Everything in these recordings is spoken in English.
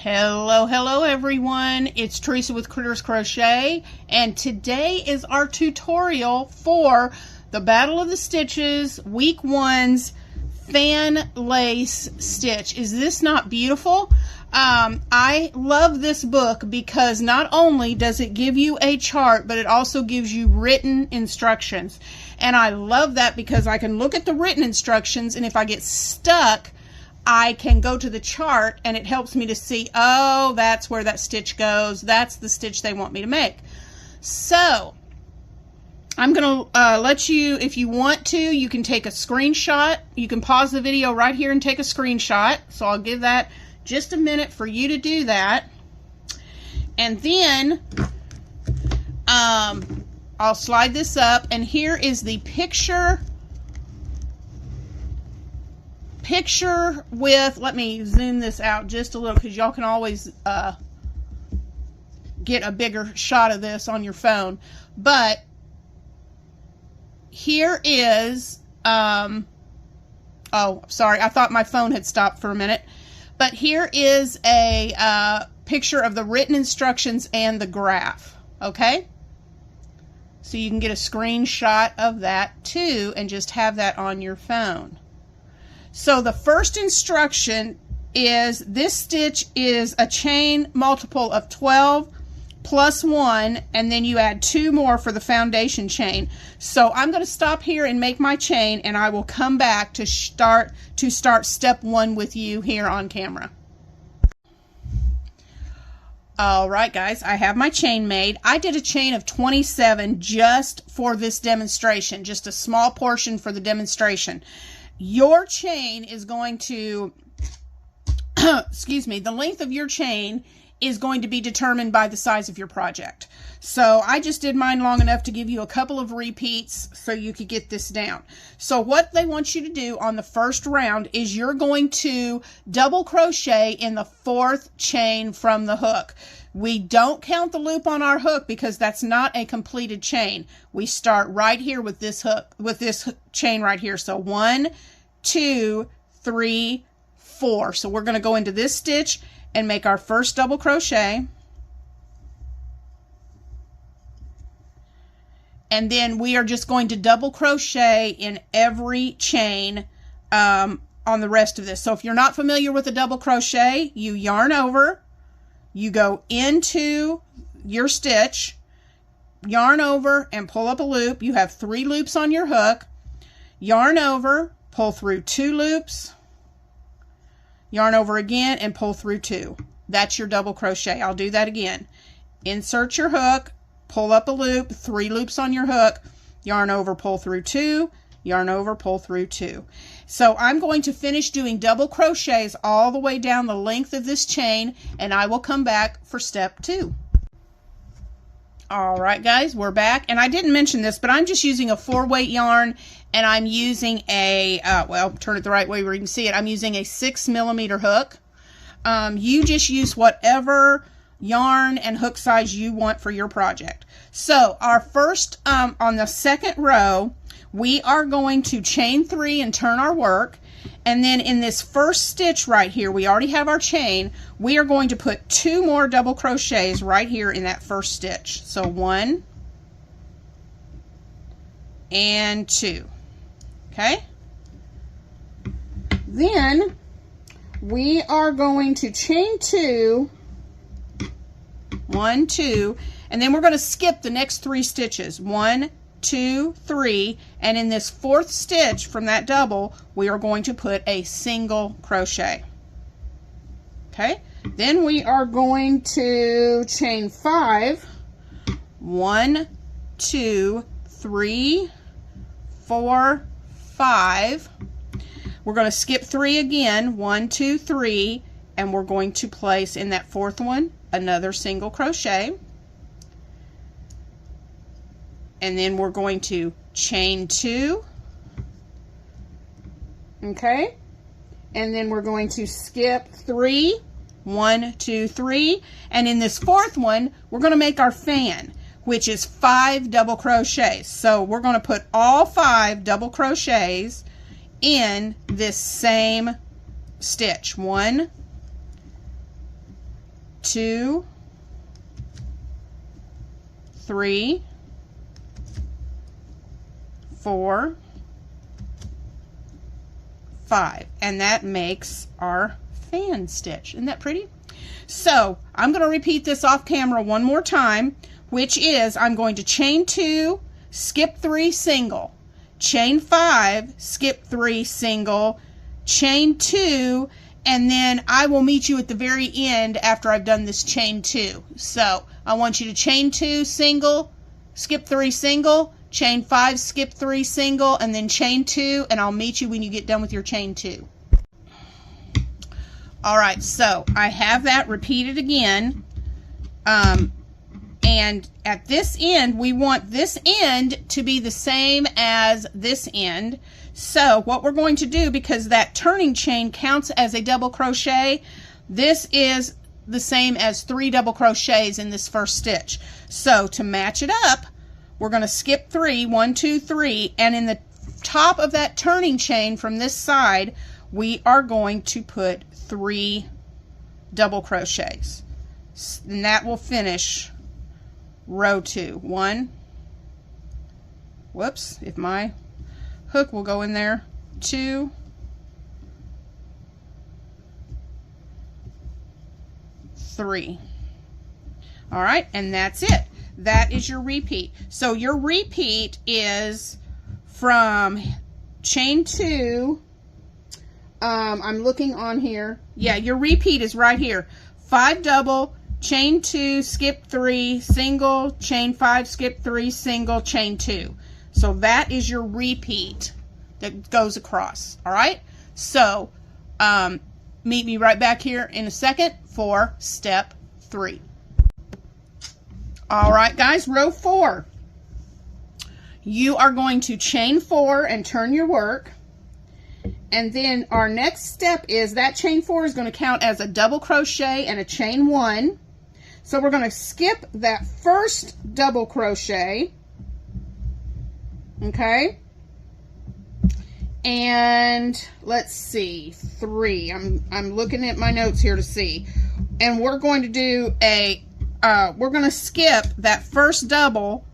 Hello everyone, it's Teresa with Critters Crochet, and today is our tutorial for the Battle of the Stitches Week 1's Fan Lace Stitch. Is this not beautiful? I love this book because not only does it give you a chart, but it also gives you written instructions. And I love that because I can look at the written instructions, and if I get stuck, I can go to the chart and it helps me to see, oh, that's where that stitch goes. That's the stitch they want me to make. So I'm going to let you, if you want to, you can take a screenshot. You can pause the video right here and take a screenshot. So I'll give that just a minute for you to do that. And then I'll slide this up, and here is the picture with, let me zoom this out just a little because y'all can always get a bigger shot of this on your phone. But here is, oh, sorry, I thought my phone had stopped for a minute. But here is a picture of the written instructions and the graph, okay? So you can get a screenshot of that too and just have that on your phone. So the first instruction is this stitch is a chain multiple of 12 plus 1, and then you add 2 more for the foundation chain. So I'm going to stop here and make my chain, and I will come back to start step 1 with you here on camera. All right, guys, I have my chain made. I did a chain of 27 just for this demonstration, just a small portion for the demonstration. Your chain is going to, excuse me, the length of your chain is going to be determined by the size of your project. So I just did mine long enough to give you a couple of repeats so you could get this down. So what they want you to do on the first round is you're going to double crochet in the 4th chain from the hook. We don't count the loop on our hook because that's not a completed chain. We start right here with this hook, with this chain right here. So 1, 2, 3, 4. So we're going to go into this stitch and make our first double crochet. And then we are just going to double crochet in every chain on the rest of this. So if you're not familiar with a double crochet, you yarn over, you go into your stitch, yarn over and pull up a loop. You have 3 loops on your hook, yarn over, pull through 2 loops, yarn over again and pull through 2. That's your double crochet. I'll do that again. Insert your hook, pull up a loop, 3 loops on your hook, yarn over, pull through 2, yarn over, pull through 2. So I'm going to finish doing double crochets all the way down the length of this chain, and I will come back for step 2. All right, guys, we're back. And I didn't mention this, but I'm just using a 4-weight yarn, and I'm using a, well, turn it the right way where you can see it. I'm using a 6mm hook. You just use whatever yarn and hook size you want for your project. So our first, on the second row, we are going to chain 3 and turn our work. And then in this first stitch right here, we already have our chain. We are going to put 2 more double crochets right here in that first stitch. So 1 and 2. Okay? Then we are going to chain 2, 1, 2, and then we're going to skip the next 3 stitches. 1, 2, 3, and in this 4th stitch from that double, we are going to put a single crochet. Okay, then we are going to chain 5, 1, 2, 3, 4, 5. We're going to skip 3 again, 1, 2, 3, and we're going to place in that 4th one another single crochet. And then we're going to chain 2, okay, and then we're going to skip 3, 1, 2, 3, and in this 4th one, we're going to make our fan, which is 5 double crochets. So we're going to put all 5 double crochets in this same stitch. 1, 2, 3, 4, 5, and that makes our fan stitch. Isn't that pretty? So I'm going to repeat this off camera one more time, which is I'm going to chain 2, skip 3, single, chain 5, skip 3, single, chain 2, and then I will meet you at the very end after I've done this chain 2. So I want you to chain 2, single, skip 3, single, chain 5, skip 3, single, and then chain 2, and I'll meet you when you get done with your chain 2. All right, so I have that repeated again, and at this end, we want this end to be the same as this end. So what we're going to do, because that turning chain counts as a double crochet, this is the same as 3 double crochets in this first stitch. So to match it up, we're going to skip 3, 1, 2, 3, and in the top of that turning chain from this side, we are going to put 3 double crochets, and that will finish row 2. 1, whoops, if my hook will go in there, 2, 3. All right, and that's it. That is your repeat. So your repeat is from chain 2, I'm looking on here. Yeah, your repeat is right here. 5 double, chain 2, skip 3, single, chain 5, skip 3, single, chain 2. So that is your repeat that goes across. All right? So meet me right back here in a second for step 3. All right, guys, row 4. You are going to chain 4 and turn your work. And then our next step is that chain 4 is going to count as a double crochet and a chain 1. So we're going to skip that first double crochet. Okay. And let's see, 3. I'm looking at my notes here to see. And we're going to do a we're going to skip that first double,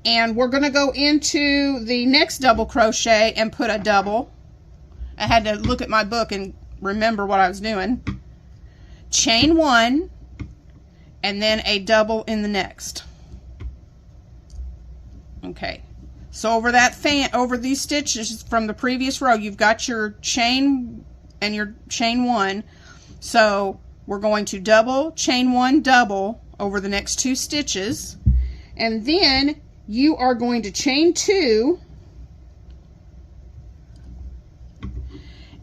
and we're going to go into the next double crochet and put a double. I had to look at my book and remember what I was doing. Chain 1, and then a double in the next. Okay. So over that over these stitches from the previous row, you've got your chain and your chain 1. So we're going to double, chain 1, double over the next 2 stitches, and then you are going to chain 2,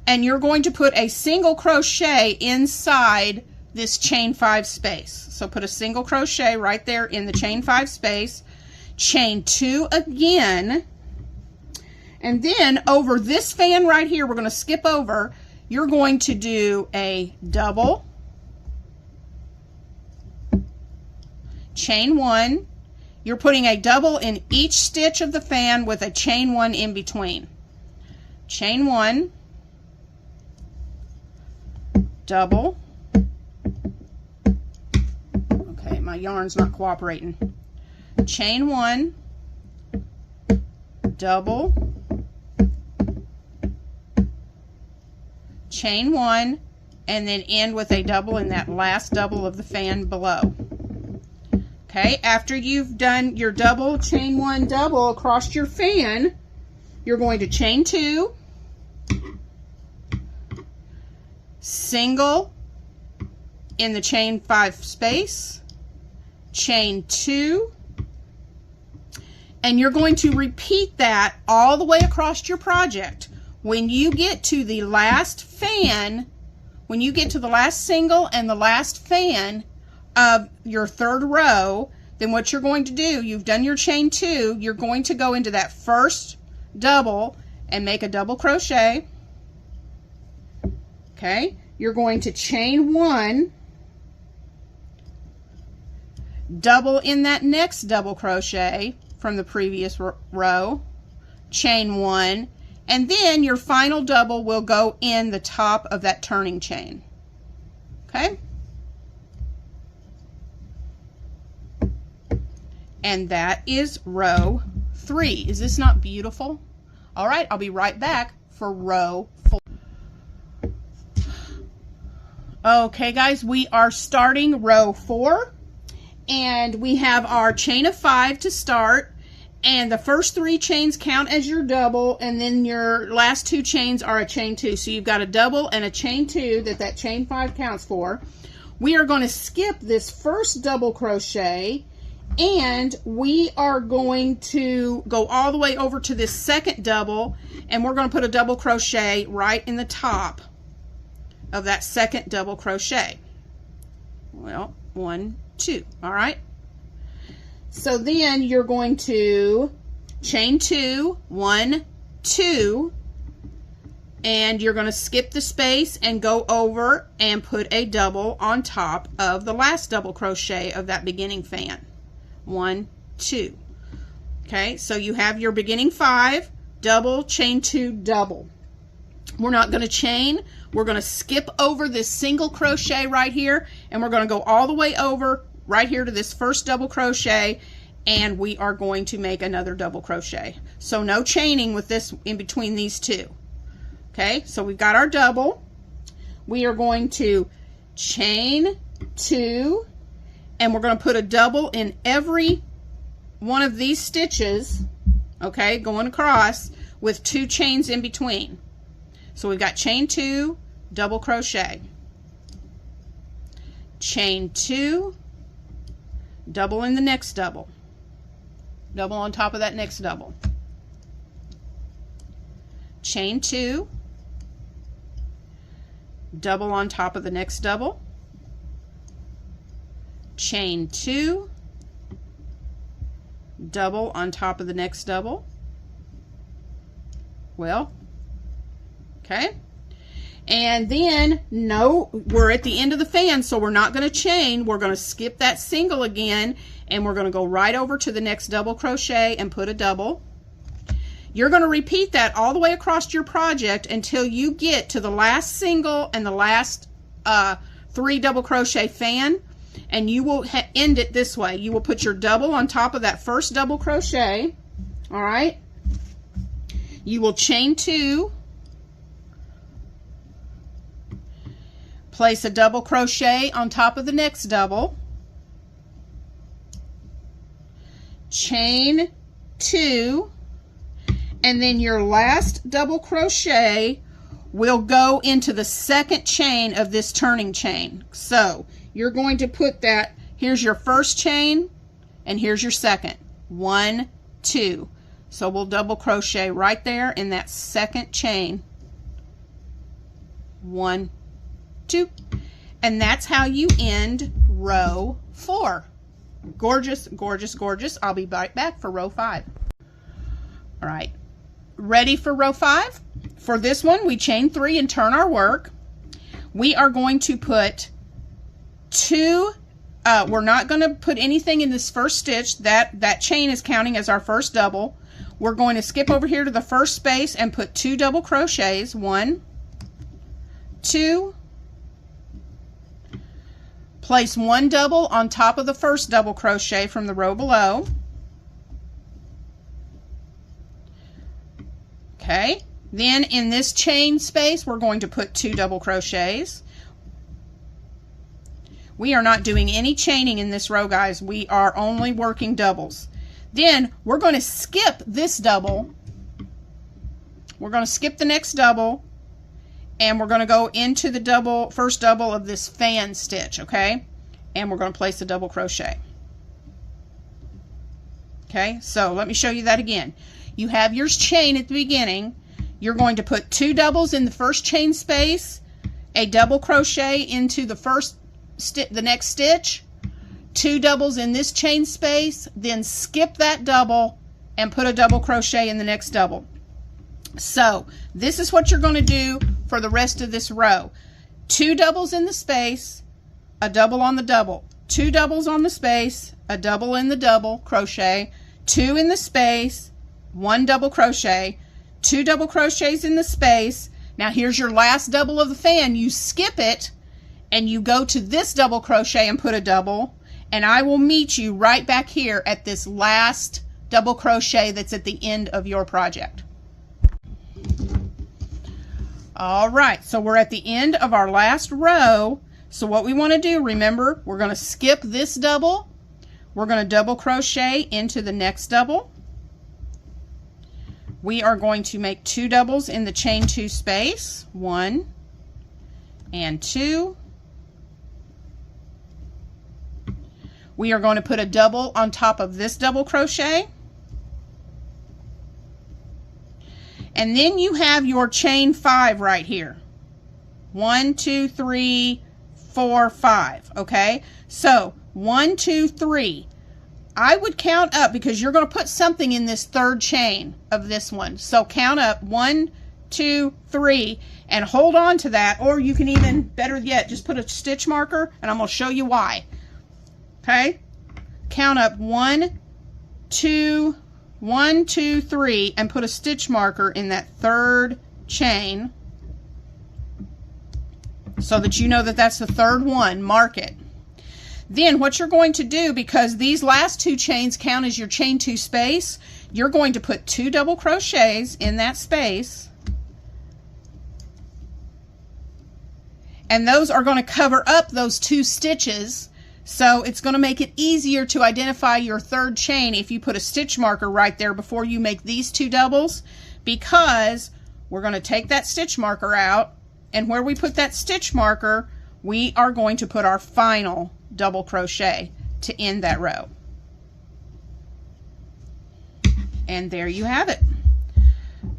and you're going to put a single crochet inside this chain 5 space. So put a single crochet right there in the chain 5 space, chain 2 again, and then over this fan right here, we're going to skip over, you're going to do a double, chain 1, you're putting a double in each stitch of the fan with a chain 1 in between. Chain 1, double, okay, my yarn's not cooperating, chain 1, double, chain 1, and then end with a double in that last double of the fan below. Okay, after you've done your double, chain 1, double across your fan, you're going to chain 2, single in the chain 5 space, chain 2, and you're going to repeat that all the way across your project. When you get to the last fan, when you get to the last single and the last fan of your 3rd row, then what you're going to do, you've done your chain 2, you're going to go into that first double and make a double crochet. Okay, you're going to chain 1, double in that next double crochet from the previous row, chain 1, and then your final double will go in the top of that turning chain. Okay? And that is row 3. Is this not beautiful? All right, I'll be right back for row 4. Okay, guys, we are starting row 4, and we have our chain of 5 to start, and the first 3 chains count as your double, and then your last 2 chains are a chain 2. So you've got a double and a chain 2 that chain 5 counts for. We are going to skip this first double crochet, and we are going to go all the way over to this second double, and we're going to put a double crochet right in the top of that second double crochet. Well, 1, 2. All right. So then you're going to chain 2, 1, 2, and you're going to skip the space and go over and put a double on top of the last double crochet of that beginning fan. 1, 2. Okay, so you have your beginning 5, double, chain 2, double. We're not going to chain. We're going to skip over this single crochet right here, and we're going to go all the way over right here to this first double crochet, and we are going to make another double crochet. So no chaining with this in between these two. Okay, so we've got our double. We are going to chain 2, and we're going to put a double in every one of these stitches, okay, going across with 2 chains in between. So we've got chain 2, double crochet, chain 2, double in the next double, double on top of that next double, chain 2, double on top of the next double, chain 2, double on top of the next double. Well, okay, and then we're at the end of the fan, so we're not going to chain. We're going to skip that single again, and we're going to go right over to the next double crochet and put a double. You're going to repeat that all the way across your project until you get to the last single and the last 3 double crochet fan, and you will end it this way. You will put your double on top of that first double crochet. All right, you will chain 2, place a double crochet on top of the next double, chain 2, and then your last double crochet will go into the second chain of this turning chain. So you're going to put that, here's your first chain, and here's your second. 1, 2. So we'll double crochet right there in that second chain. 1, 2. And that's how you end row 4. Gorgeous, gorgeous, gorgeous. I'll be right back for row 5. All right, ready for row 5? For this one, we chain 3 and turn our work. We are going to put 2, we're not going to put anything in this first stitch. That chain is counting as our first double. We're going to skip over here to the first space and put 2 double crochets. 1, 2. Place 1 double on top of the first double crochet from the row below. Okay, then in this chain space, we're going to put 2 double crochets. We are not doing any chaining in this row, guys. We are only working doubles. Then we're going to skip this double. We're going to skip the next double, and we're going to go into the first double of this fan stitch, okay? And we're going to place a double crochet. Okay, so let me show you that again. You have your chain at the beginning. You're going to put 2 doubles in the first chain space, a double crochet into the next stitch, 2 doubles in this chain space, then skip that double and put a double crochet in the next double. So this is what you're going to do for the rest of this row. 2 doubles in the space, a double on the double, 2 doubles on the space, a double in the double crochet, 2 in the space, 1 double crochet, 2 double crochets in the space. Now here's your last double of the fan. You skip it and you go to this double crochet and put a double, And I will meet you right back here at this last double crochet that's at the end of your project. All right, so we're at the end of our last row. So what we want to do, remember, we're going to skip this double. We're going to double crochet into the next double. We are going to make 2 doubles in the chain 2 space, 1 and 2. We are going to put a double on top of this double crochet. And then you have your chain 5 right here. 1, 2, 3, 4, 5. Okay, so 1, 2, 3. I would count up because you're going to put something in this third chain of this one. So count up 1, 2, 3 and hold on to that, or you can even, better yet, just put a stitch marker and I'm going to show you why. Okay, count up 1, 2, 1, 2, 3 and put a stitch marker in that third chain so that you know that that's the third one. Mark it. Then what you're going to do, because these last 2 chains count as your chain 2 space, you're going to put 2 double crochets in that space, and those are going to cover up those 2 stitches. So it's going to make it easier to identify your third chain if you put a stitch marker right there before you make these 2 doubles, because we're going to take that stitch marker out, and where we put that stitch marker, we are going to put our final double crochet to end that row. And there you have it,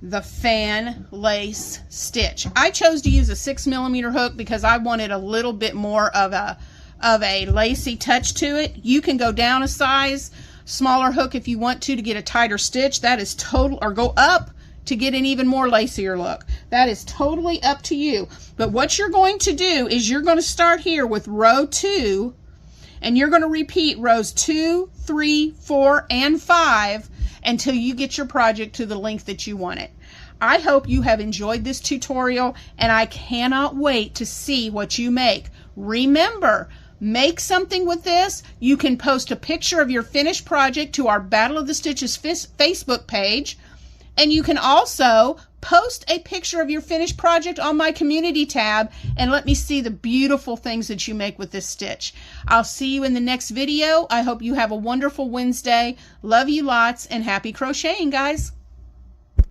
the fan lace stitch. I chose to use a 6mm hook because I wanted a little bit more of a lacy touch to it. You can go down a size, smaller hook if you want to get a tighter stitch. That is total, or go up to get an even more lacier look. That is totally up to you. But what you're going to do is you're going to start here with row 2, and you're going to repeat rows 2, 3, 4, and 5 until you get your project to the length that you want it. I hope you have enjoyed this tutorial, and I cannot wait to see what you make. Remember, make something with this. You can post a picture of your finished project to our Battle of the Stitches Facebook page, and you can also post a picture of your finished project on my community tab and let me see the beautiful things that you make with this stitch. I'll see you in the next video. I hope you have a wonderful Wednesday. Love you lots, and happy crocheting, guys.